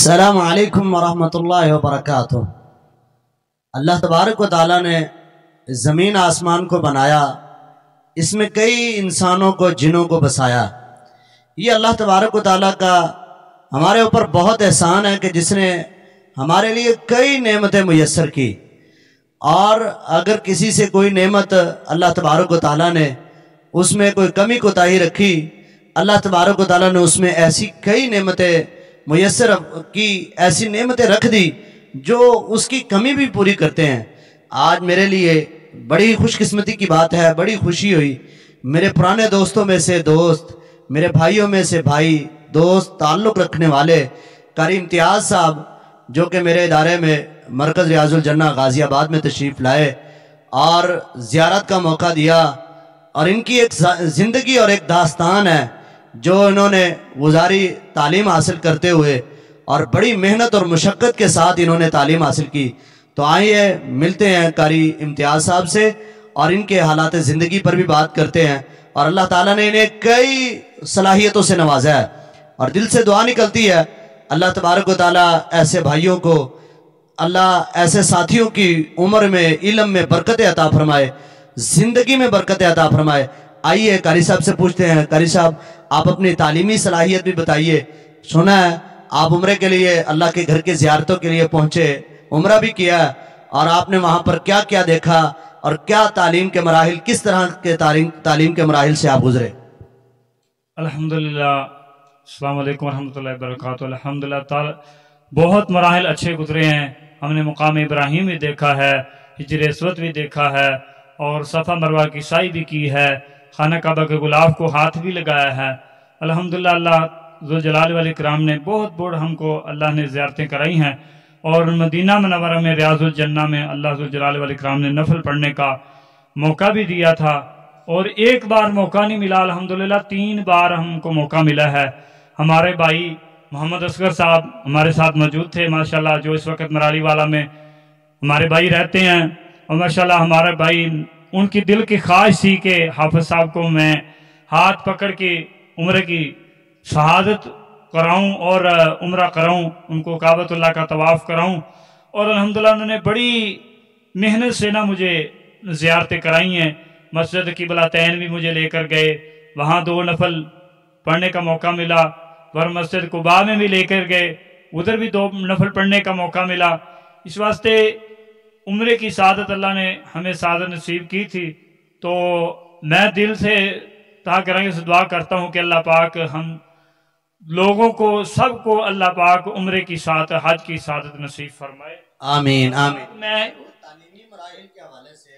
अस्सलामु अलैकुम वरहमतुल्लाहि वबरकातुह। अल्लाह तबारक व तआला ने ज़मीन आसमान को बनाया, इसमें कई इंसानों को जिनों को बसाया। ये अल्लाह तबारक व तआला का हमारे ऊपर बहुत एहसान है कि जिसने हमारे लिए कई नेमतें मुयस्सर की। और अगर किसी से कोई नेमत अल्लाह तबारक व तआला ने उसमें कोई कमी कोताही रखी, अल्लाह तबारक व तआला ने उसमें ऐसी कई नेमतें मुयस्सर की, ऐसी नेमतें रख दी जो उसकी कमी भी पूरी करते हैं। आज मेरे लिए बड़ी खुशकिस्मती की बात है, बड़ी खुशी हुई। मेरे पुराने दोस्तों में से दोस्त, मेरे भाइयों में से भाई, दोस्त, ताल्लुक़ रखने वाले कारी इम्तियाज़ साहब, जो कि मेरे इदारे में मरकज़ रियाजुल जन्ना गाज़ियाबाद में तशरीफ़ लाए और ज़ियारत का मौका दिया। और इनकी एक ज़िंदगी और एक दास्तान है जो इन्होंने गुज़ारी तालीम हासिल करते हुए, और बड़ी मेहनत और मुशक्क़त के साथ इन्होंने तालीम हासिल की। तो आइए मिलते हैं कारी इम्तियाज़ साहब से और इनके हालात ज़िंदगी पर भी बात करते हैं। और अल्लाह ताला ने इन्हें कई सलाहियतों से नवाजा है और दिल से दुआ निकलती है अल्लाह तबारक व तआला ऐसे भाइयों को, अल्लाह ऐसे साथियों की उम्र में, इल्म में बरकत अता फरमाए, ज़िंदगी में बरकत अता फरमाए। आइए कारी साहब से पूछते हैं। कारी साहब, आप अपनी तालीमी सलाहियत भी बताइए। सुना है आप उम्रे के लिए अल्लाह के घर के ज़ियारतों के लिए पहुँचे, उम्रा भी किया, और आपने वहाँ पर क्या क्या देखा और क्या तालीम के मराहिल, किस तरह के तालीम के मराहिल से आप गुजरे? अल्हम्दुलिल्लाह, अस्सलाम वालेकुम रहमतुल्लाहि वबरकातुहू। अल्हम्दुलिल्लाह ताला बहुत मराहिल अच्छे गुजरे हैं। हमने मुकाम इब्राहिम भी देखा है, हिजर अस्वद भी देखा है, और सफ़ा मरवा की साई भी की है, खाना काबा के गुलाब को हाथ भी लगाया है। अल्हम्दुलिल्लाह, अल्लाह ज़ुल जलाल वल इकराम ने बहुत बड़ हमको अल्लाह ने ज़ियारतें कराई हैं। और मदीना मुनव्वरा में रियाजुल जन्ना में अल्लाह ज़ुल जलाल वल इकराम ने नफल पढ़ने का मौका भी दिया था। और एक बार मौका नहीं मिला, अल्हम्दुलिल्लाह 3 बार हमको मौका मिला है। हमारे भाई मोहम्मद असगर साहब हमारे साथ मौजूद थे माशाल्लाह, जो इस वक्त मराली वाला में हमारे भाई रहते हैं। और माशाल्लाह हमारे भाई, उनकी दिल की ख्वाहिश थी कि हाफिज साहब को मैं हाथ पकड़ के उम्र की शहादत कराऊं और उम्रा कराऊं, उनको काबतुल्लाह का तवाफ़ कराऊं। और अल्हम्दुलिल्लाह उन्होंने बड़ी मेहनत से ना मुझे ज़ियारतें कराई हैं। मस्जिद क़िबलातैन भी मुझे लेकर गए, वहाँ 2 नफल पढ़ने का मौका मिला। और मस्जिद कुबा में भी लेकर गए, उधर भी 2 नफल पढ़ने का मौका मिला। इस वास्ते उम्रे की सादत अल्लाह ने हमें सादत नसीब की थी। तो मैं दिल से ताकि से दुआ करता हूँ कि अल्लाह पाक हम लोगों को, सबको अल्लाह पाक उम्रे की साथ हज की सादत नसीब फरमाए। आमीन आमीन। मैं तालीमी मराहिल के हवाले से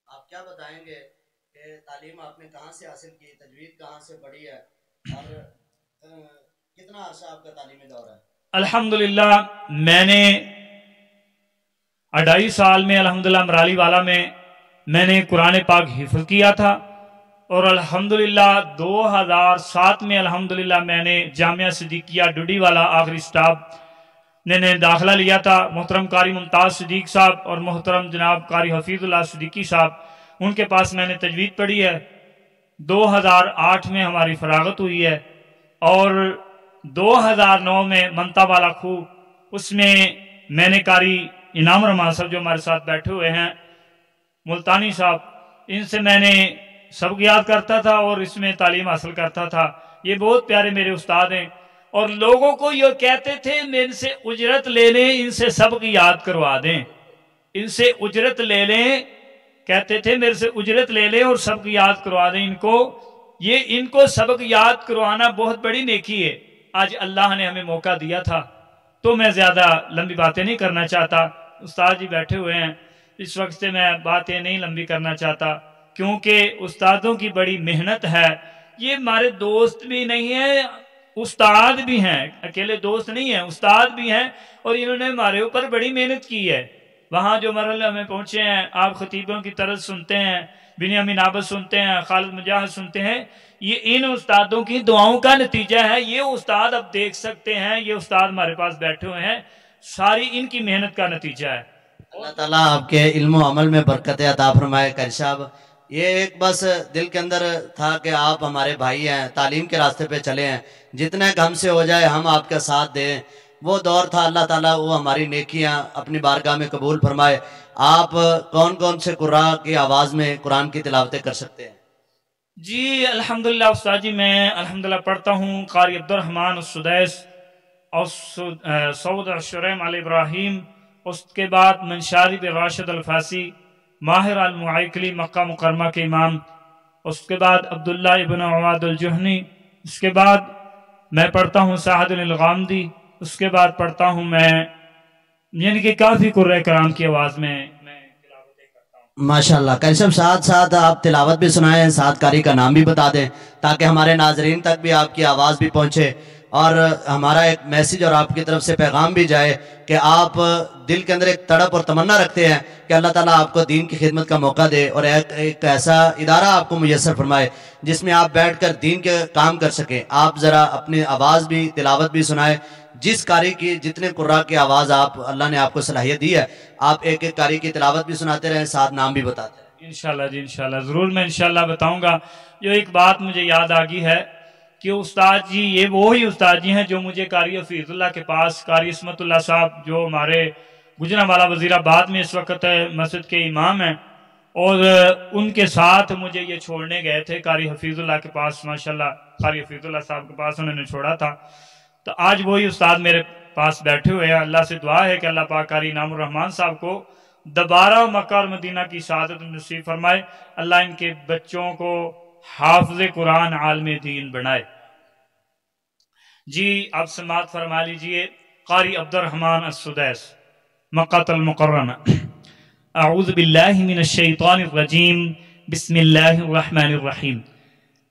आप क्या बताएंगे कि तालीम आपने कहाँ से हासिल की, तजवीद कहाँ से पढ़ी है और कितना अर्सा आपका तालीमी दौर है? अल्हम्दुलिल्लाह, मैंने 2.5 साल में अल्हम्दुलिल्लाह मराली वाला में मैंने कुरान पाक हिफ्ज़ किया था। और अल्हम्दुलिल्लाह 2007 में अल्हम्दुलिल्लाह मैंने जामिया सिद्दीकिया डुडी वाला आखिरी स्टाफ ने दाखिला लिया था। मोहतरम कारी मुमताज़ सिद्दीक साहब और मोहतरम जनाब कारी हफीज़ुल्लाह सिद्दीकी साहब, उनके पास मैंने तजवीद पढ़ी है। 2008 में हमारी फरागत हुई है। और 2009 में मनता वाला खू, उसमें मैंने कारी इनाम रहमान साहब जो हमारे साथ बैठे हुए हैं, मुल्तानी साहब, इनसे मैंने सबक याद करता था और इसमें तालीम हासिल करता था। ये बहुत प्यारे मेरे उस्ताद हैं। और लोगों को ये कहते थे मेरे से उजरत ले लें, इनसे सबक याद करवा दें, इनसे उजरत ले लें, कहते थे मेरे से उजरत ले लें और सबक याद करवा दें इनको। ये इनको सबक याद करवाना बहुत बड़ी नेकी है। आज अल्लाह ने हमें मौका दिया था। तो मैं ज़्यादा लंबी बातें नहीं करना चाहता, उस्ताद जी बैठे हुए हैं, इस वक्त से मैं बातें नहीं लंबी करना चाहता, क्योंकि उस्तादों की बड़ी मेहनत है। ये हमारे दोस्त भी नहीं हैं, उस्ताद भी हैं, अकेले दोस्त नहीं हैं, उस्ताद भी हैं। और इन्होंने हमारे ऊपर बड़ी मेहनत की है। वहाँ जो मरहले में पहुँचे हैं, आप खतीबों की तरफ सुनते हैं, बिनियामीन आबद सुनते हैं, खालिद मुजाहिद सुनते हैं, ये इन उस्तादों की दुआओं का नतीजा है। ये उस्ताद अब देख सकते हैं, ये उस्ताद हमारे पास बैठे हुए हैं, सारी इनकी मेहनत का नतीजा है। अल्लाह ताला आपके इल्म अमल में बरकत अता फरमाए। कारी साहब, ये एक बस दिल के अंदर था कि आप हमारे भाई हैं, तालीम के रास्ते पे चले हैं, जितने हमसे हो जाए हम आपका साथ दें। وہ دور تھا، اللہ تعالیٰ وہ ہماری نیکیاں اپنی بارگاہ میں قبول فرمائے۔ آپ کون کون سے قراء کی آواز میں قرآن کی تلاوتیں کر سکتے ہیں؟ جی الحمدللہ استاد جی، میں الحمدللہ پڑھتا ہوں قاری عبدالرحمن السدیس اور سعود الشریم علی ابراہیم، اس کے بعد منشاری بن راشد الفاسی، ماہر المعیقلی مکہ مکرمہ کے امام، اس کے بعد عبداللہ ابن عواد الجہنی، اس کے بعد میں پڑھتا ہوں سعد الغامدی، اس کے بعد پڑھتا ہوں میں، یعنی کہ کافی قرۂ کرام کی آواز میں تلاوتیں کرتا ہوں۔ ماشاءاللہ قاری صاحب، ساتھ ساتھ آپ تلاوت بھی سنائیں، ساتھ قاری کا نام بھی بتا دیں تاکہ ہمارے ناظرین تک بھی آپ کی آواز بھی پہنچے، اور ہمارا ایک میسیج اور آپ کی طرف سے پیغام بھی جائے کہ آپ دل کے اندر ایک تڑپ اور تمنا رکھتے ہیں کہ اللہ تعالیٰ آپ کو دین کی خدمت کا موقع دے اور ایک ایسا ادارہ آپ کو میسر فرمائے جس میں آپ بیٹھ کر دین کے کام کر سکیں۔ آپ ذرا اپنی آواز بھی تلاوت بھی سنائیں، جس قاری کی جتنے قراء کی آواز اللہ نے آپ کو صلاحیت دی ہے، آپ ایک ایک قاری کی تلاوت بھی سناتے رہیں، ساتھ نام بھی بتاتے رہیں۔ انشاءاللہ جی انشاءاللہ ضرور، میں انشاءاللہ بتاؤں گا۔ جو ایک بات مجھے یاد آ گئی ہے کہ استاد جی، یہ وہی استاد جی ہیں جو مجھے قاری حفیظ اللہ کے پاس، قاری عصمت اللہ صاحب جو ہمارے گجرانوالہ وزیر آباد میں اس وقت مسجد کے امام ہیں، اور ان کے ساتھ مجھے یہ چھوڑنے گئے تھے قاری حفیظ اللہ کے پاس، ماشاءاللہ قاری حفیظ اللہ صاحب کے پاس انہوں نے چھوڑا تھا۔ تو آج وہی استاد میرے پاس بیٹھے ہوئے ہیں۔ اللہ سے دعا ہے کہ اللہ پاک قاری انعام الرحمن صاحب کو دوبارہ مکہ اور مدینہ کی سعادت نصیب فرمائے، اللہ ان کے بچوں کو حافظ قرآن عالم دین بنائے۔ جی اب سماعت فرما لیجئے قاری عبدالرحمن السدیس، مکہ المکرمہ۔ اعوذ باللہ من الشیطان الرجیم، بسم اللہ الرحمن الرحیم۔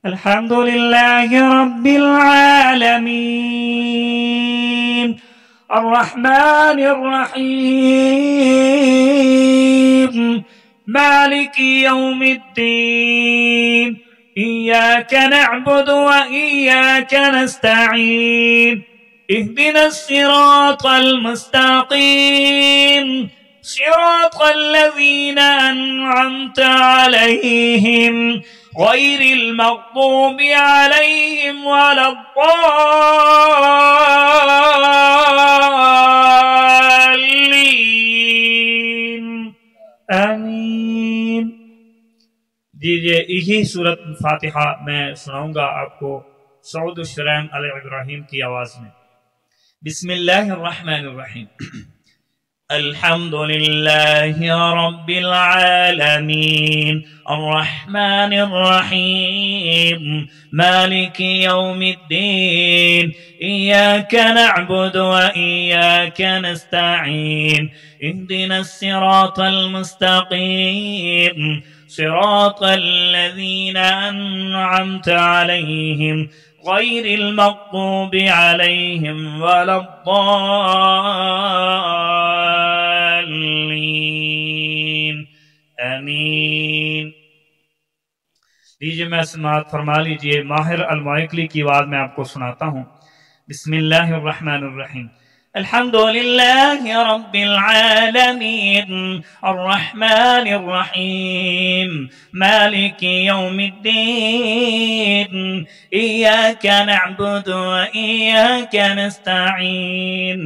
الحمد للہ رب العالمین، الرحمن الرحیم، مالک یوم الدین، إياك نعبد وإياك نستعين، اهدنا الصراط المستقيم، صراط الذين أنعمت عليهم غير المغضوب عليهم ولا الضالين، آمين۔ دیجئے یہی سورت فاتحہ میں سناؤں گا آپ کو سعود الشریم علی ابراہیم کی آواز میں۔ بسم اللہ الرحمن الرحیم۔ الحمد للہ رب العالمین، الرحمن الرحیم، مالک یوم الدین، ایاک نعبد و ایاک نستعین، اهدنا الصراط المستقیم، صراط الذين أنعمت عليهم غير المغضوب عليهم ولا الضالين، آمین۔ لیجئے میں سماعت فرما لیجئے ماہر المعیقلی کی آواز میں آپ کو سناتا ہوں۔ بسم اللہ الرحمن الرحیم۔ الحمد لله رب العالمين، الرحمن الرحيم، مالك يوم الدين، إياك نعبد وإياك نستعين،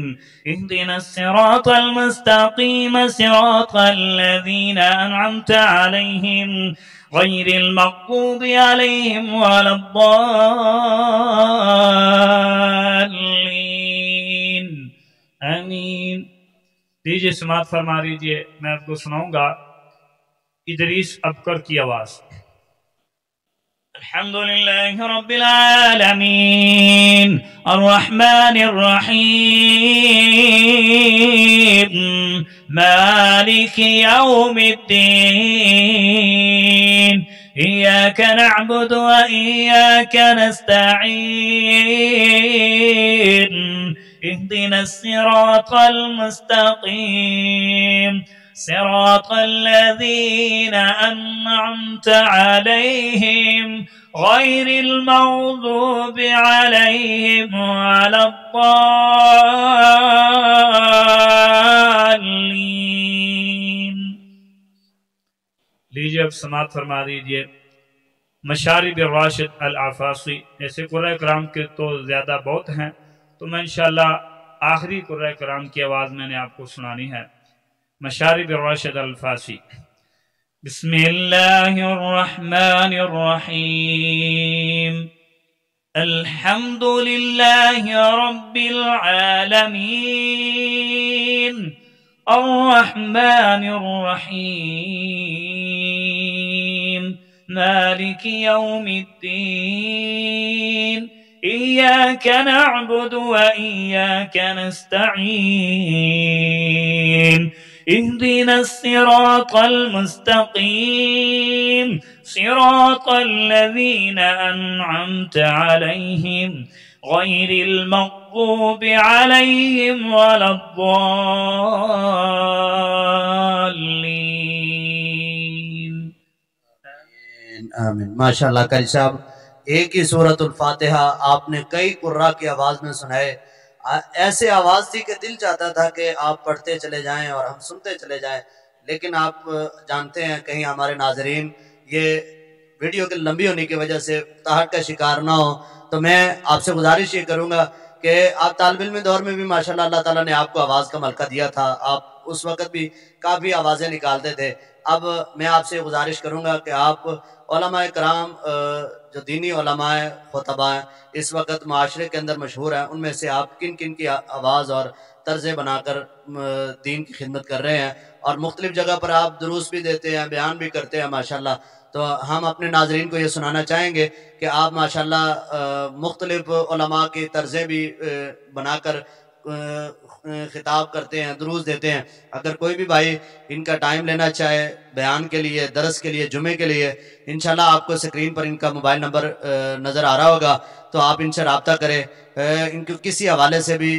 اهدنا الصراط المستقيم، صراط الذين أنعمت عليهم غير المغضوب عليهم ولا الضالين، آمین۔ دیجئے سماعت فرما لیجئے، میں آپ کو سناؤں گا ادریس ابکر کی آواز۔ الحمد للہ رب العالمین، الرحمن الرحیم، مالک یوم الدین، ایاک نعبد و ایاک نستعین، اهدنا الصراط المستقيم، صراط الذين أنعمت عليهم غير المغضوب عليهم ولا الضالين۔ لیجئے اب سماعت فرما دیجئے مشاری بن راشد العفاسی۔ ایسے قرآن کرام کے تو زیادہ بہت ہیں، تو میں انشاءاللہ आखिरी कुर्रा कराम की आवाज़ मैंने आपको सुनानी है। मशारिब राशिद अल-फासी। बिस्मिल्लाहिर्रहमानिर्रहीम। अल्हम्दुलिल्लाहि रब्बिल आलमीन अर्रहमानिर रहीम मालिकि यौमिद्दीन इय्याका नअबुदु व इय्याका नस्तईन इहदिनस सिरातल मुस्तकीम सिरातल लज़ीना अन्अमता अलैहिम गैरिल मग़्ज़ूबि अलैहिम वलद्दाल्लीन। आमीन। माशाअल्लाह कारी साहब, एक ही सूरतुल फातिहा आपने कई कुर्रा की आवाज़ में सुनाए। ऐसे आवाज़ थी कि दिल चाहता था कि आप पढ़ते चले जाएं और हम सुनते चले जाएं, लेकिन आप जानते हैं कहीं हमारे नाजरीन ये वीडियो की लंबी होने की वजह से ताहट का शिकार ना हो। तो मैं आपसे गुजारिश ये करूँगा कि आप तालिब इल्म दौर में भी माशाल्लाह अल्लाह ताला ने आपको आवाज़ का मलका दिया था, आप उस वक़्त भी काफ़ी आवाज़ें निकालते थे। अब मैं आपसे गुजारिश करूँगा कि आप उलमाए कराम जो दीनी उलमाए खुतबा इस वक्त माशरे के अंदर मशहूर हैं, उनमें से आप किन किन की आवाज़ और तर्ज़ें बनाकर दीन की खिदमत कर रहे हैं, और मुख्तलिफ़ जगह पर आप दुरूस भी देते हैं, बयान भी करते हैं माशाल्लाह। तो हम अपने नाजरीन को ये सुनाना चाहेंगे कि आप माशाल्लाह मुख्तलिफ़ उलमा की तर्ज़ें भी बनाकर खिताब करते हैं, दुरूस देते हैं। अगर कोई भी भाई इनका टाइम लेना चाहे बयान के लिए, दरस के लिए, जुमे के लिए, इंशाल्लाह आपको स्क्रीन पर इनका मोबाइल नंबर नज़र आ रहा होगा, तो आप इनसे रब्ता करें। इनको किसी हवाले से भी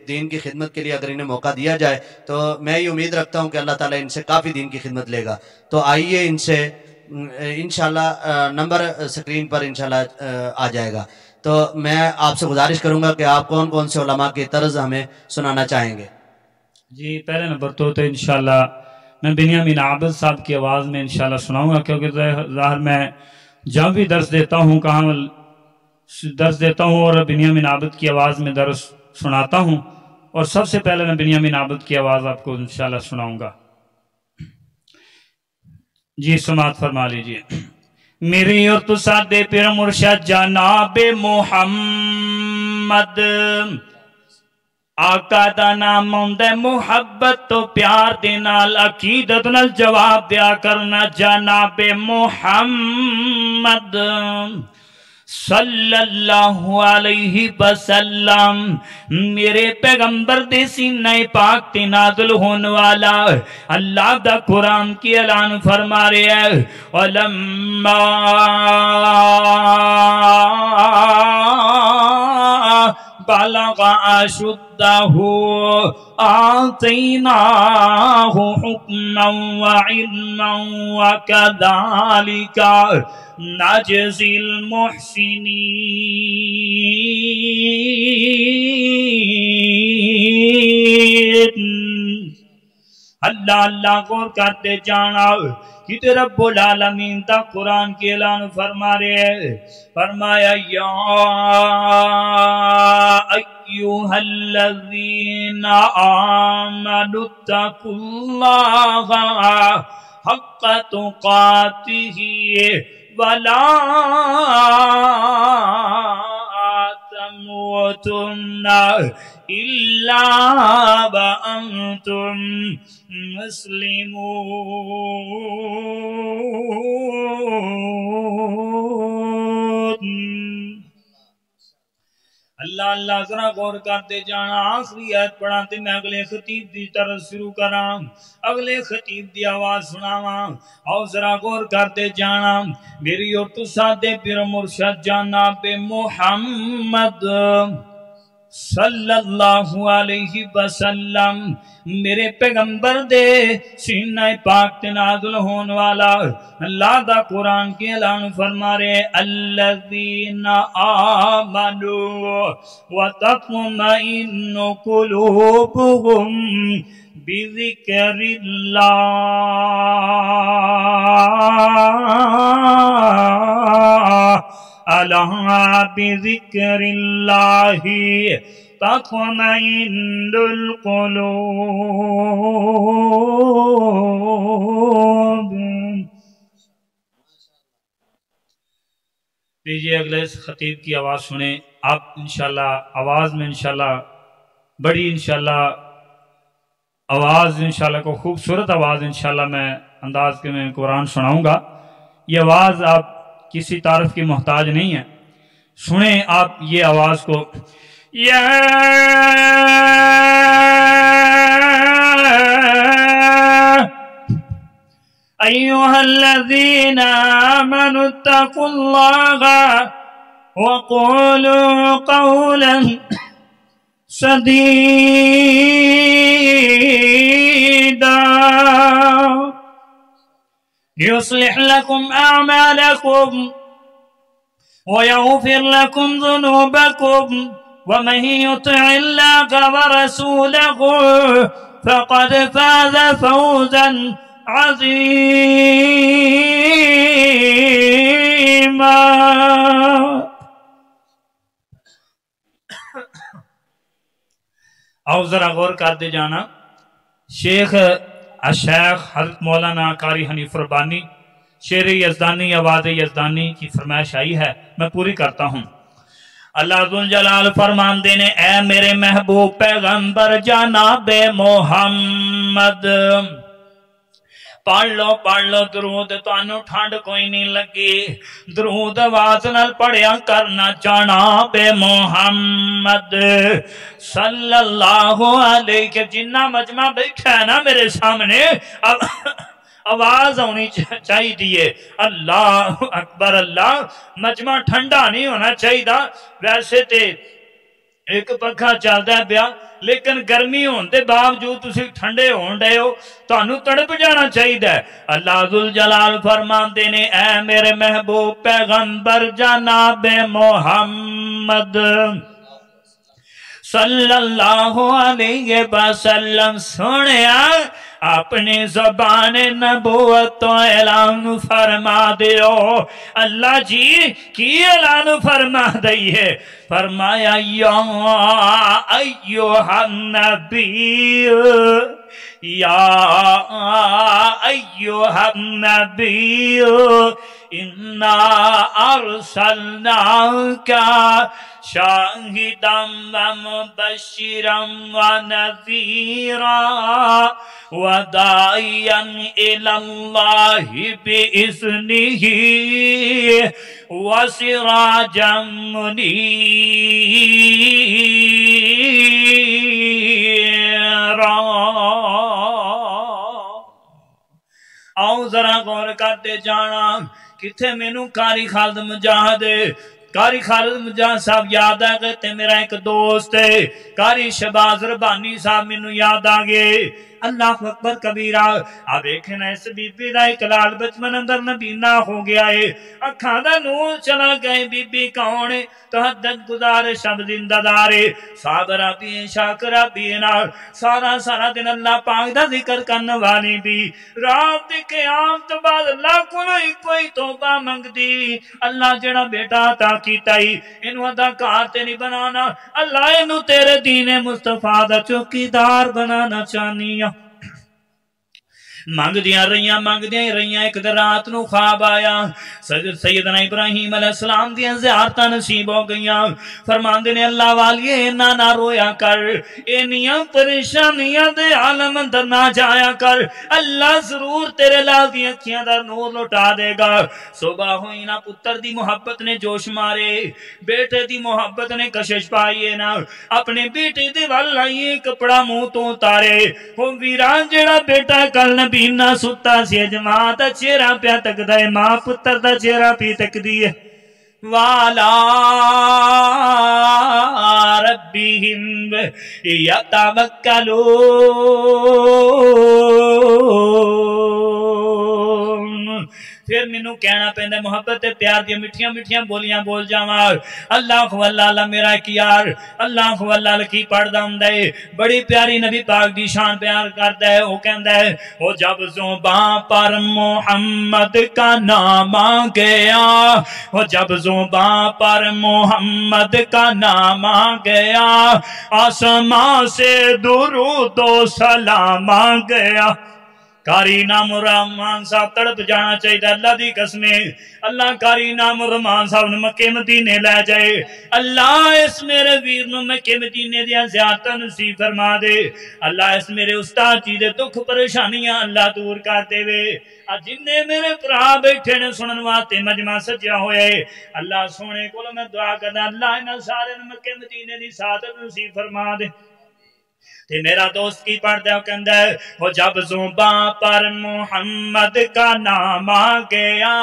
दीन की खिदमत के लिए अगर इन्हें मौका दिया जाए तो मैं ये उम्मीद रखता हूँ कि अल्लाह ताला इनसे काफ़ी दीन की खिदमत लेगा। तो आइए इनसे इंशाल्लाह नंबर स्क्रीन पर इंशाल्लाह आ जाएगा। तो मैं आपसे गुजारिश करूंगा कि आप कौन कौन से उलमा की तर्ज हमें सुनाना चाहेंगे। जी, पहले नंबर तो इंशाल्लाह मैं बिन्यामीन आबिद साहब की आवाज़ में इंशाल्लाह सुनाऊंगा, क्योंकि ज़ाहिर मैं जब भी दर्स देता हूँ, कहाँ दर्स देता हूँ और बिन्यामीन आबिद की आवाज़ में दर्स सुनाता हूँ, और सबसे पहले मैं बिन्यामीन आबिद की आवाज़ आपको इंशाल्लाह सुनाऊंगा। जी, समात फरमा लीजिए। मेरी और तो सादे पिर मुर्शद जनाबे मुहम्मद आका दा नाम आउंदा मुहब्बत तो प्यार दे नाल अकीदत नाल जवाब दिया करना। जनाबे मुहम्मद सल्लल्लाहु अलैहि वसल्लम मेरे पैगंबर दे सीने पाक ते नाज़िल होने वाला अल्लाह दा कुरान की ऐलान फरमा रहा है। वलम्मा बलग अशुद्दहु आतैनाहु हुक्मन व इल्मन व कज़ालिका नजज़िल मुहसिनीन। अल्लाह अल्लाह गौर करते जाना कि रब्बुल आलमीन दा कुरान के ऐलान फरमा रहे, फरमाया या अय्युहल्लज़ीना आमनु तकुल्लाहा हक्का तुकातिही वला तमूतुन्ना इल्ला व अंतुम मुस्लिमून। अल्लाह अल्लाह जरा गौर करते जाना। आखिरी आयत पढ़ा ते मैं अगले खतीब की तरफ शुरू करा, अगले खतीब की आवाज सुनावा। और जरा गौर करते जाना। मेरी और तुसा दे पीर मुर्शद जनाबे मुहम्मद सल्लल्लाहु अलैहि वसल्लम मेरे पैगंबर दे सीने पाक ते नाज़िल होने वाला अल्लाह दा कुरान के ऐलान फरमा रहे, अल्लज़ीना आमनु व तत्मइन्नु कुलूबुहुम बिज़िक्रिल्लाह अला बिज़िक्रिल्लाहि तत्मइन्नुल क़ुलूब। लीजिए अगले खतीब की आवाज़ सुने आप इंशाल्लाह। आवाज़ में इंशाल्लाह बड़ी इंशाल्लाह आवाज़ इंशाल्लाह को खूबसूरत आवाज़ इंशाल्लाह मैं अंदाज के में कुरान सुनाऊंगा। ये आवाज़ आप किसी तारीफ की मोहताज नहीं है। सुने आप ये आवाज़ को। या अय्युहल्लज़ीना आमनुत्तकुल्लाहा वक़ूलू क़ौलन सदीदा युस्लिह लकुम अअमालकुम वयग़फिर लकुम ज़ुनूबकुम वमन युति'िल्लाह वरसूलहु फ़क़द फ़ाज़ फ़ौज़न अज़ीमा। आओ जरा गौर करते जाना। शेख हज़रत मौलाना कारी हनीफ रब्बानी शेर यज़दानी आवाज़ यज़दानी की फरमाइश आई है, मैं पूरी करता हूँ। अल्लाह ज़ुल जलाल फरमाते ने, ऐ मेरे महबूब पैगंबर जनाबे मोहम्मद, पढ़ लो दरूद, तानू ठंड कोई नहीं लगी। दरूद आवाज नाल पढ़िया करना जनाबे मोहम्मद सल्लल्लाहु अलैहि के जिन्ना मजमा बैठा है ना मेरे सामने, आवाज आनी चाहिए अल्लाह अकबर। अल्लाह मजमा ठंडा नहीं होना चाहिए। वैसे ते एक पखा चलता है पिया, लेकिन गर्मी होने के बावजूद तुसी ठंडे होन डे हो, तुहानू तड़प जाना चाहिए। अल्लाह जुल जलाल फरमाते ने, ऐ मेरे महबूब पैगंबर जनाबे मोहम्मद सल्लल्लाहु अलैहि वसल्लम, सुनिया अपनी ज़बान नबूवत तो ऐलान फरमा दियो। अल्लाह जी की ऐलान फरमा दइए। फरमाया या अय्युहन नबी, या अय्युहन नबी इन्ना अरसलनाका शाहिदम व मुबश्शिरम व नज़ीरा व दाइयन इलल्लाहि बिइज़्निही व सिराजम मुनीरा। आओ जरा गौर करते जाना। किथे मैनू कारी खालिद मुजाहिद साहब याद आ गए, ते मेरा एक दोस्त है कारी शहबाज रब्बानी साहब मैनू याद आ गए। अल्लाह अकबर कबीरा। आ देखे ना इस बीबी का एक लाल बचपन अंदर नबीना हो गया है, अखा दा नूर चला गए। बीबी कौन है? तहद्दुद गुजार शब जिंदादार है, साबरा भी शाकरा भी ना, सारा सारा दिन अल्लाह पाक दा जिक्र करने वाली भी। रात के क़याम तो बाद अल्लाह कोलों कोई तौबा मंगदी। अल्लाह जेड़ा बेटा अता कीता ही इनू अदाकार ते नहीं बनाना, अल्लाह इनू तेरे दीने मुस्तफा दा चौकीदार बनाना चाहनी आ। मंगदियां रहियां। एक दिन रात नू ख्वाब आया, सैयदना इब्राहीम अलैहिस्सलाम दी ज़ियारतां नसीब हो गईयां। फरमांदे ने अल्लाह वालिए इन्ना ना रोया कर, इन्नियां परेशानियां दे आलम अंदर ना जाया कर, अल्लाह जरूर तेरे लाल दी अखियां दा नूर लौटा देगा। सुबह हुई ना, पुत्र दी मोहब्बत ने जोश मारे, बेटे दी मोहब्बत ने कशिश पाई ना, अपने बेटे दे वल आईए कपड़ा मुंह तो उतारे। वो वीरान जेड़ा बेटा कल नबीना सुता सी, जमा दा चेहरा प्या तकदा है, मां पुत्र दा चेहरा पी तकदी है। वाला रब्बिहिम यतवक्कलून। फिर मैनू कहना पैंदा मुहब्बत ते प्यार दी मिठियां मिठियां बोलियां बोल जावां अल्लाह अल्लाह मेरा एक यार अल्लाह अल्लाह की पढ़दा हुंदा है बड़ी प्यारी नबी पाक दी शान प्यार करदा है वो कहंदा है ओ जब ज़ुबां पर मोहम्मद का नाम आ गया ओ जब ज़ुबां पर मोहम्मद का नाम आ गया आसमां से दुरूद ओ सलाम आ गया कारी नाम रहमान साहब तड़प जाना चाहिए अल्लाह दी कसमे अल्लाह कारी नाम रहमान साहब ने मक्के मदीने लै जाए अल्लाह इस मेरे वीर नु मक्के मदीने दी ज़ियारत नसीब फरमा दे अल्लाह इस मेरे उस्ताद जी दे दुख परेशानियां अल्लाह दूर कर देवे जिन्ने मेरे भरा बैठे ने सुनन वास्ते मजमा सजा होए अल्लाह सोने कोल मैं दुआ करदा अल्लाह इन्हां सारे मक्के मदीने दी सादत नसीब फरमा दे ते मेरा दोस्त की पढ़दा कहंदा है वो जब ज़ुबां पर मोहम्मद का नाम आ गया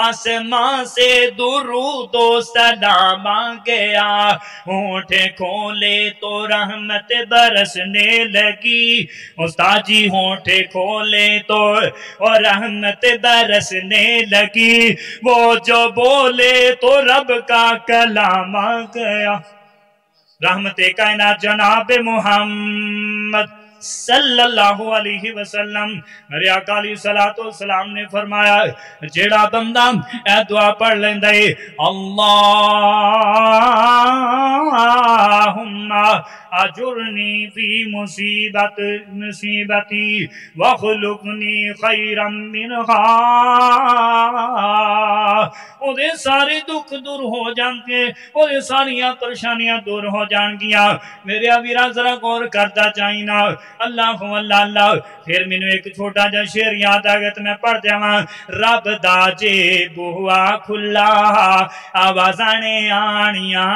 आसमां से दुरूद ओ सलाम आ गया होंठ खोले तो रहमत बरसने लगी उस्ताद जी होंठ खोले तो और रहमत बरसने लगी वो जो बोले तो रब का कलाम आ गया रहमते कायनात जनाब मोहम्मद सल्लल्लाहु अलैहि वसल्लम मेरे आका अलैहिस्सलातु वस्सलाम ने फरमाया जेड़ा बंदा ए दुआ पढ़ लेंदा है अल्लाहुम्मा अजुरनी फी मुसीबती वखलुकनी खैरम मिनहा ओदे सारे दुख दूर हो जाएंगे ओदे सारियां परेशानियां दूर हो जाएंगियां मेरे वीरा जरा गौर करता चाहिए अल्लाह अल्लाह अल्लाह फिर मैनू एक छोटा जा शेर याद आ गया तो मैं पढ़ जावा रब दा जे बुआ खुला आवाज़ां ने आनिया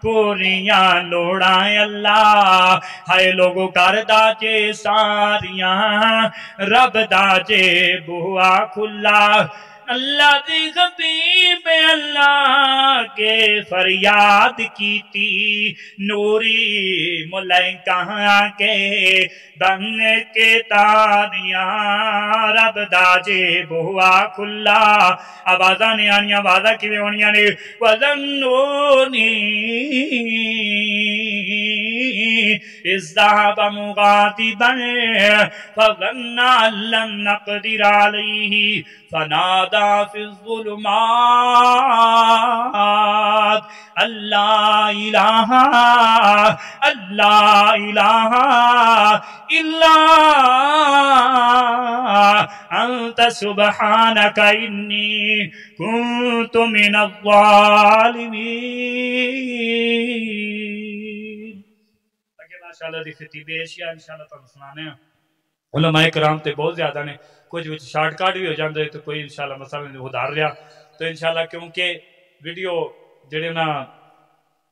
पूरियां लोड़ा अल्लाह हाय लोगो कर दा जे सारियां रब दा जे बुआ खुला अल्लाह दी हबीब अल्लाह के फरियाद की थी नूरी मुलाइका के बन के तारियां रब दाजे बुआ खुला आवाज़ां ने आनियां आवाज़ां किवें होनियां ने वज़न्नूनी इज़्ज़ाब मुगातिबन फज़न्ना लन नक़दिर अलैहि फनादा फिज़्ज़ुलुमात अल्लाह इलाहा इल्ला अंत सुब्हानका इन्नी कुन्तु मिनज़्ज़ालिमीन। माशाअल्लाह दी खतीब एशिया इंशाअल्लाह तुहानू सुनाने उलमाए कराम ते बहुत ज्यादा ने कुछ विच शॉर्टकट भी हो जाते तो कोई इंशाअल्लाह मसला उधार लिया तो इंशाअल्लाह क्योंकि वीडियो जेडे ना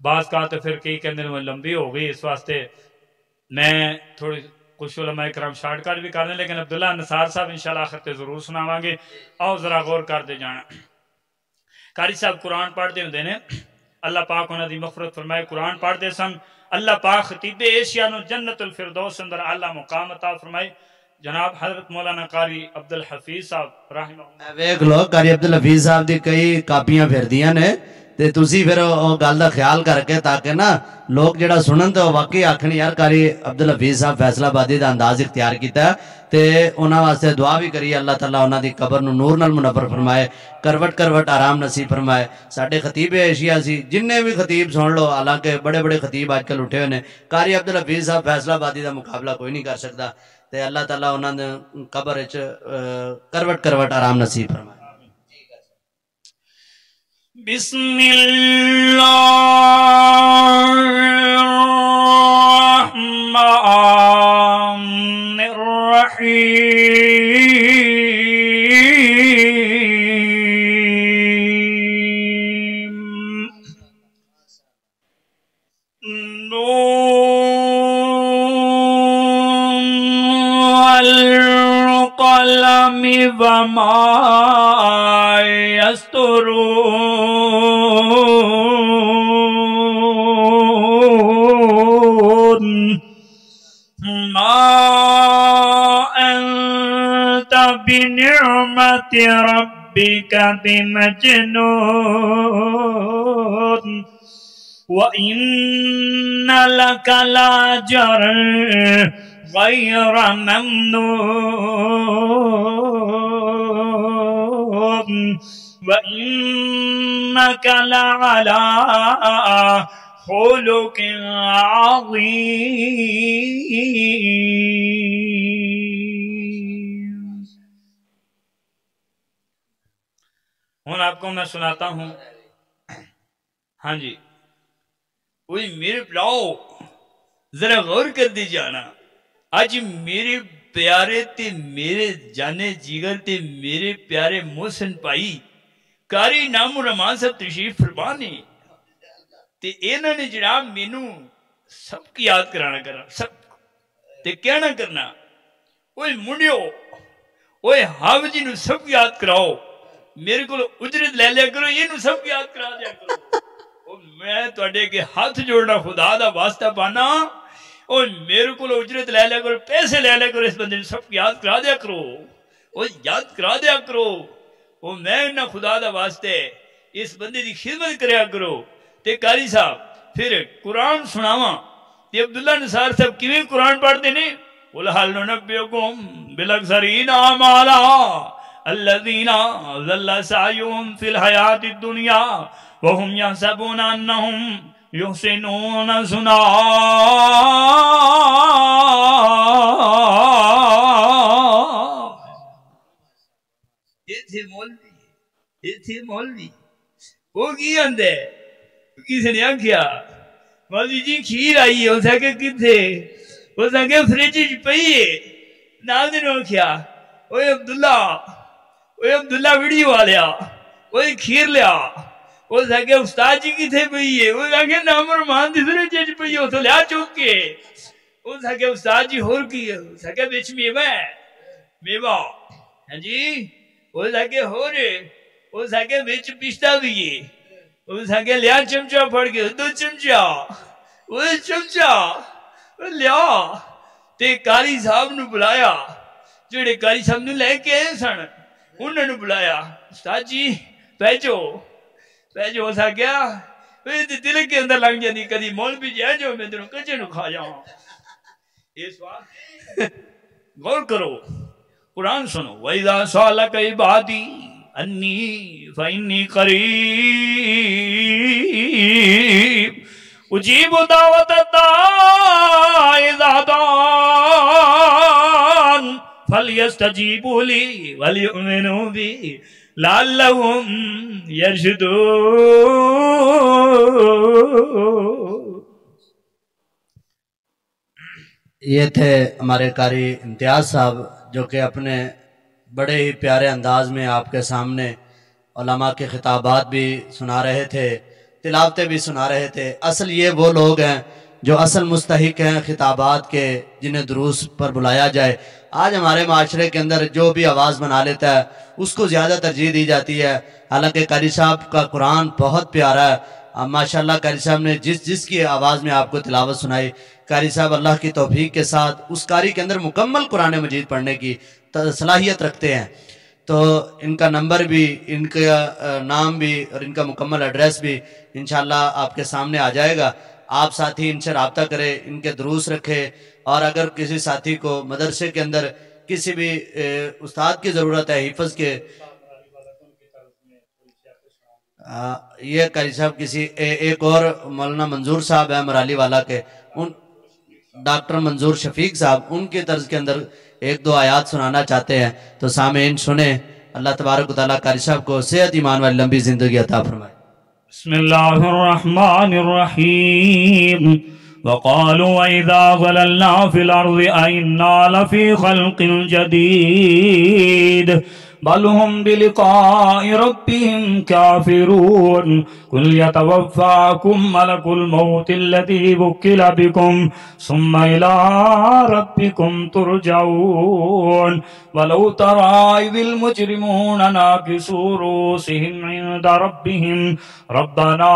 बास का तो फिर कई कहते लंबी हो गई इस वास्ते मैं थोड़ी कुछ उलमाए कराम शॉर्टकट भी करने लेकिन अब्दुल्ला नसार साहब इंशाअल्लाह आखिर ते जरूर सुनावांगे आओ जरा गौर करते जाना कारी साहब कुरान पढ़ते होंगे ने अल्लाह पाक उन्होंने मगफरत फरमाए कुरान पढ़ते सन अल्लाह पाक खतीबे एशिया नु जन्नतुल फिरदौस अंदर आला मुकाम अता फरमाए जनाब हजरत मौलाना कारी अब्दुल हफीज साहब रहमतुल्लाह वेख लो कारी अब्दुल हफीज साहब दी कई कापियां फिरदियां ने ते तुसी फिर ओ गल दा ख्याल करके ताकि ना लोग जेड़ा सुनन तो वाकई आखन यार कारी अब्दुल हफीज साहब फैसलाबादी दा अंदाज इख्तियार कीता ते उन्हां वास्ते दुआ भी करिए अल्लाह ताला उन्हां दी कबर नूं नूर नाल मुनव्वर फरमाए करवट करवट आराम नसीब फरमाए साडे खतीब एशिया सी जिन्ने भी खतीब सुन लो हालांकि बड़े बड़े खतीब आजकल उठे हुए ने कारी अब्दुल हफीज साहब फैसलाबादी दा मुकाबला कोई नहीं कर सकता ते अल्लाह ताला उन्हां दे कबर विच करवट करवट आराम नसीब फरमाए। बिस्मिल्लाहिर्रहमानिर्रहीम नून वल क़लमि वमा यस्तुरून मा अंत بنعمت ربک بمجنون وَإِنَّ لَكَ لَأَجْرًا غَيْرَ مَمْنُونٍ وَإِنَّكَ لَعَلَى خُلُقٍ عَظِيمٍ۔ ہوں آپ کو میں سناتا ہوں۔ ہاں جی، کوئی میرے پلاؤ ذرا غور کر دی جانا، آج میرے پیارے تے میرے جانے جیگر تے میرے پیارے محسن پائی کاری نام رحمان صاحب تشریف فرما نے تے انہوں نے جناب مینوں سب کی یاد کرانا کرنا، سب تے کہنا کرنا اوے منڈیو اوے حاو جی نو سب یاد کراؤ، میرے کو اجرت لے لیا کرو، یہ نو سب یاد کرا دیا کرو۔ میں توڑے کے ہاتھ جوڑنا خدا دا واسطہ پانا، اور میرے کو اجرت لے لیا کرو، پیسے لے لیا کرو، اس بندے نے سب یاد کرا دیا کرو، اور یاد کرا دیا کرو، اور میں نہ خدا دا واسطے اس بندے دی خدمت کریا کرو۔ تے قاری صاحب پھر قرآن سناواں تے عبداللہ نثار صاحب کیویں قرآن پڑھتے نے، قُلْ هَلْ نُنَبِّئُكُمْ بِالْأَخْسَرِينَ أَعْمَالًا الَّذِينَ ضَلَّ سَعْيُهُمْ فِي الْحَيَاةِ الدُّنْيَا وَهُمْ يَحْسَبُونَ أَنَّهُمْ يُحْسِنُونَ صُنْعًا۔ یہ تھے مولوی وہ کی اندے کسی نے آنکھیا مولوی جی کھیر آئی ہے، اسے کہ کتھے، اسے کہ فریج پئیے، ناظرین آنکھیا اوے عبداللہ ویڈیو آلیا اوے کھیر لیا، اسے کہ استاد جی کتھے پئیے، اسے کہ نام رحمان دی فریج پئیے، اسے لیا چوک کے، اسے کہ استاد جی ہور کی ہے، اسے کہ بیچ میوہ ہاں جی، اسے کہ ہو رہے، اسے کہ بیچ پشتہ بھی ہے، اسے کہ لیا چمچہ پھڑ کے، دو چمچہ لیا، تے قاری صاحب نو بلایا، جوڑے قاری صاحب نے لے کے آئے سن، انہوں نے بلایا، استاد جی پیجو، اسا کیا دل کے اندر لگ جاندی، کدی مولوی جی آئے جو میں دنوں کچے نو کھا جاؤں۔ اس وقت غور کرو، قرآن سنو، وَإِذَا سَأَلَكَ عِبَادِي أَنِّي فَإِنِّي قَرِيبٌ أُجِيبُ دَعْوَةَ الدَّاعِ إِذَا دَعَانِ فَلْيَسْتَجِيبُوا لِي وَلْيُؤْمِنُوا بِي لَعَلَّهُمْ يَرْشُدُونَ۔ یہ تھے ہمارے قاری امتیاز صاحب، جو کہ اپنے بڑے ہی پیارے انداز میں آپ کے سامنے علماء کے خطابات بھی سنا رہے تھے، تلاوتیں بھی سنا رہے تھے۔ اصل یہ وہ لوگ ہیں جو اصل مستحق ہیں خطابات کے، جنہیں دروس پر بلایا جائے۔ آج ہمارے معاشرے کے اندر جو بھی آواز بنا لیتا ہے اس کو زیادہ ترجیح دی جاتی ہے، حالانکہ قاری صاحب کا قرآن بہت پیارا ہے۔ ماشاءاللہ قاری صاحب نے جس کی آواز میں آپ کو تلاوت سنائی، قاری صاحب اللہ کی توفیق کے ساتھ اس قاری کے اندر مکمل قرآن مجید پڑھنے کی صلاحیت رکھتے ہیں۔ تو ان کا نمبر بھی، ان کا نام بھی اور ان کا مکمل ایڈریس بھی انشاءاللہ آپ کے سامنے آ جائے گا۔ آپ ساتھی ان سے رابطہ کریں، ان کے دروس رکھیں، اور اگر کسی ساتھی کو مدرسے کے اندر کسی بھی استاد کی ضرورت ہے حفظ کے، یہ قاری صاحب کسی ایک اور مولانا منظور صاحب ہے مرالی والا کے، ان ڈاکٹر منظور شفیق صاحب، ان کے طرز کے اندر ایک دو آیات سنانا چاہتے ہیں، تو سامعین سنیں۔ اللہ تبارک و تعالیٰ قاری صاحب کو صحت ایمان والی لمبی زندگی عطا فرمائے۔ بسم اللہ الرحمن الرحیم۔ وقالوا وَإِذَا ضَلَلْنَا فِي الْأَرْضِ أَإِنَّا لَفِي خَلْقٍ جَدِيدٍ بل هم بلقاء ربهم كافرون قل يتوفاكم ملك الموت الذي وكل بكم ثم إلى ربكم ترجعون ولو ترى إذ المجرمون ناكسوا رؤوسهم عند ربهم ربنا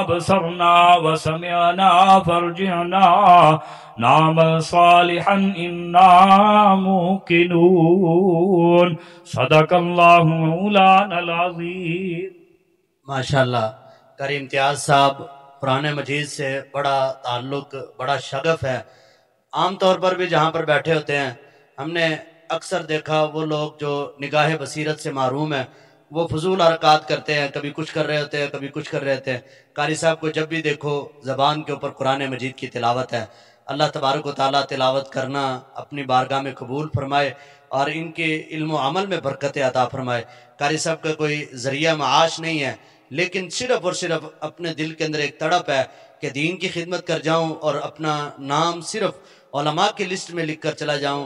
أبصرنا وسمعنا فارجعنا نعمل صالحا إنا موقنون صدق اللہ مولانا العظیم۔ ماشاءاللہ قاری امتیاز صاحب قرآن مجید سے بڑا تعلق، بڑا شغف ہے۔ عام طور پر بھی جہاں پر بیٹھے ہوتے ہیں ہم نے اکثر دیکھا وہ لوگ جو نگاہ بصیرت سے محروم ہیں وہ فضول حرکات کرتے ہیں، کبھی کچھ کر رہے ہوتے ہیں، کبھی کچھ کر رہے ہوتے ہیں۔ قاری صاحب کو جب بھی دیکھو زبان کے اوپر قرآن مجید کی تلاوت ہے۔ اللہ تبارک و تعالیٰ تلاوت کرنا اپنی بارگاہ میں قبول فرمائے اور ان کے علم و عمل میں برکت عطا فرمائے۔ قاری صاحب کا کوئی ذریعہ معاش نہیں ہے، لیکن صرف اور صرف اپنے دل کے اندر ایک تڑپ ہے کہ دین کی خدمت کر جاؤں اور اپنا نام صرف علماء کی لسٹ میں لکھ کر چلا جاؤں۔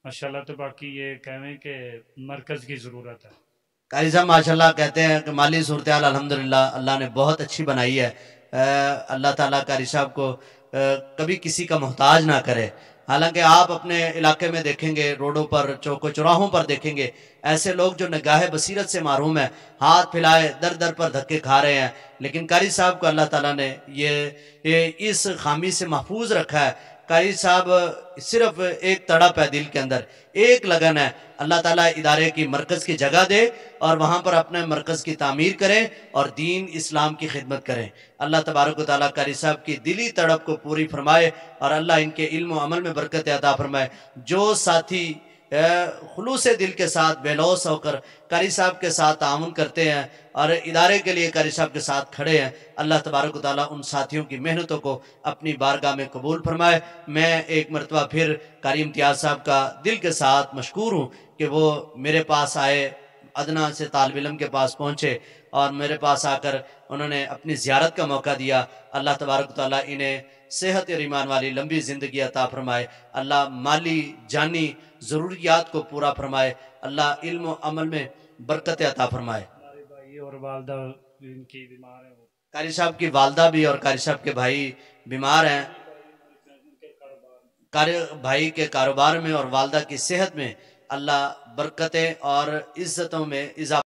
ماشاءاللہ تو باقی یہ کہیں کہ مرکز کی ضرورت ہے۔ قاری صاحب ماشاءاللہ کہتے ہیں کہ مالی صورتحال الحمدللہ اللہ نے بہت اچھی بنائی ہے۔ اللہ تعالیٰ قاری صاحب کو کبھی کسی کا محتاج نہ کرے۔ حالانکہ آپ اپنے علاقے میں دیکھیں گے، روڈوں پر، چوک و چوراہوں پر دیکھیں گے ایسے لوگ جو نگاہ بصیرت سے محروم ہیں، ہاتھ پھیلائے در در پر دھکے کھا رہے ہیں، لیکن قاری صاحب کو اللہ تعالیٰ نے یہ اس خامی سے محفوظ رکھا ہے۔ قاری صاحب صرف ایک تڑپ ہے دل کے اندر، ایک لگن ہے، اللہ تعالیٰ ادارے کی مرکز کی جگہ دے اور وہاں پر اپنے مرکز کی تعمیر کریں اور دین اسلام کی خدمت کریں۔ اللہ تبارک و تعالیٰ قاری صاحب کی دلی تڑپ کو پوری فرمائے اور اللہ ان کے علم و عمل میں برکت عطا فرمائے۔ جو ساتھی خلوص دل کے ساتھ بے لوث ہو کر قاری صاحب کے ساتھ تعاون کرتے ہیں اور ادارے کے لیے قاری صاحب کے ساتھ کھڑے ہیں، اللہ تبارک و تعالیٰ ان ساتھیوں کی محنتوں کو اپنی بارگاہ میں قبول فرمائے۔ میں ایک مرتبہ پھر قاری امتیاز صاحب کا دل کے ساتھ مشکور ہوں کہ وہ میرے پاس آئے، ادنا سے طالب علم کے پاس پہنچے اور میرے پاس آ کر انہوں نے اپنی زیارت کا موقع دیا۔ اللہ تبارک و تعالیٰ انہیں صحت اور ایمان والی لمبی زندگی عطا فرمائے، اللہ مالی جانی ضروریات کو پورا فرمائے، اللہ علم و عمل میں برکت عطا فرمائے۔ ہمارے بھائی اور والدہ ان کی بیمار ہیں، قاری صاحب کی والدہ بھی اور قاری صاحب کے بھائی بیمار ہیں، بھائی کے کاروبار میں اور والدہ کی صحت میں اللہ برکتیں اور عزتوں میں اضافہ